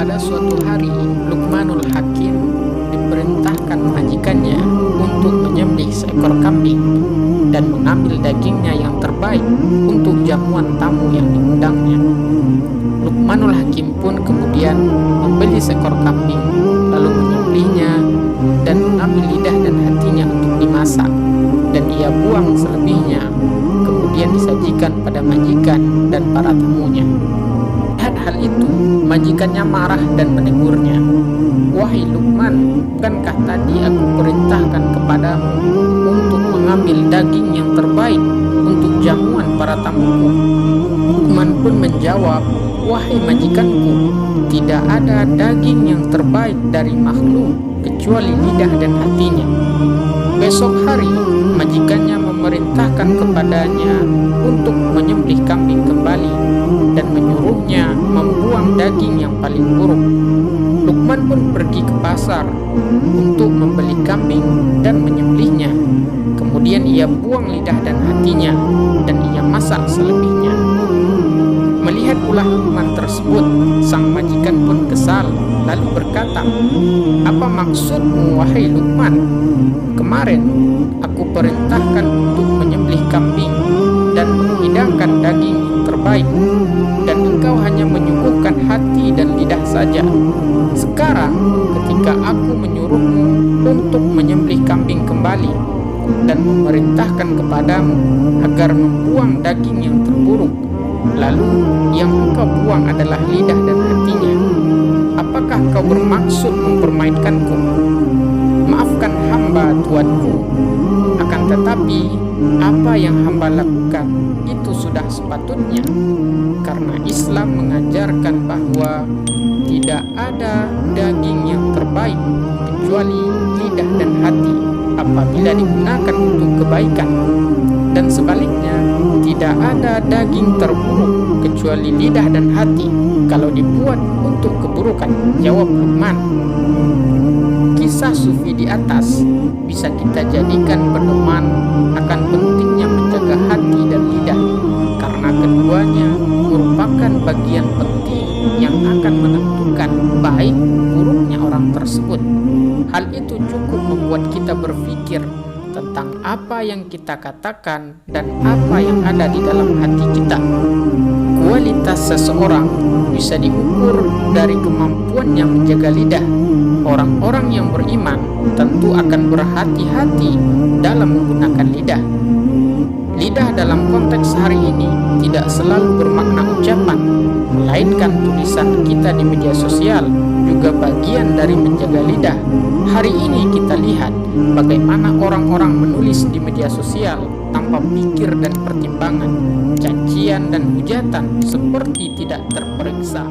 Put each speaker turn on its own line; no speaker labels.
Pada suatu hari, Luqmanul Hakim diperintahkan majikannya untuk menyembelih seekor kambing dan mengambil dagingnya yang terbaik untuk jamuan tamu yang diundangnya. Luqmanul Hakim pun kemudian membeli seekor kambing, lalu menyembelihnya dan mengambil lidah dan hatinya untuk dimasak, dan ia buang selebihnya, kemudian disajikan pada majikan dan para tamunya. Lihat hal itu, majikannya marah dan menegurnya. "Wahai Luqman, bukankah tadi aku perintahkan kepadamu untuk mengambil daging yang terbaik untuk jamuan para tamuku?" Luqman pun menjawab, "Wahai majikanku, tidak ada daging yang terbaik dari makhluk kecuali lidah dan hatinya." Besok hari, majikannya memerintahkan kepadanya untuk menyembelih kambing kembali dan menyuruhnya membuang daging yang paling buruk. Luqman pun pergi ke pasar untuk membeli kambing dan menyembelihnya. Kemudian ia buang lidah dan hatinya dan ia masak selebihnya. Melihat ulah Luqman tersebut, sang majikan pun kesal, lalu berkata, "Apa maksudmu, wahai Luqman? Kemarin aku perintahkan untuk menyembelih kambing dan menghidangkan daging yang terbaik, dan engkau hanya menyuguhkan hati dan lidah saja. Sekarang ketika aku menyuruhmu untuk menyembelih kambing kembali dan memerintahkan kepadamu agar membuang daging yang terburuk, lalu yang engkau buang adalah lidah dan hatinya. Apakah kau bermaksud mempermainkanku? Maafkan hamba, Tuanku. Akan tetapi, apa yang hamba lakukan itu sudah sepatutnya, karena Islam mengajarkan bahwa tidak ada daging yang terbaik kecuali lidah dan hati apabila digunakan untuk kebaikan, dan sebaliknya tidak ada daging terburuk kecuali lidah dan hati kalau dibuat untuk keburukan," jawab Luqman. Kisah sufi di atas bisa kita jadikan pedoman akan pentingnya menjaga hati dan lidah, karena keduanya merupakan bagian penting yang akan menentukan baik buruknya orang tersebut. Hal itu cukup membuat kita berpikir tentang apa yang kita katakan dan apa yang ada di dalam hati kita. Kualitas seseorang bisa diukur dari kemampuannya menjaga lidah. Orang-orang yang beriman tentu akan berhati-hati dalam menggunakan lidah. Lidah dalam konteks hari ini tidak selalu bermakna ucapan, melainkan tulisan kita di media sosial juga bagian dari menjaga lidah. Hari ini kita lihat bagaimana orang-orang menulis di media sosial tanpa pikir dan pertimbangan, cacian dan hujatan seperti tidak terperiksa.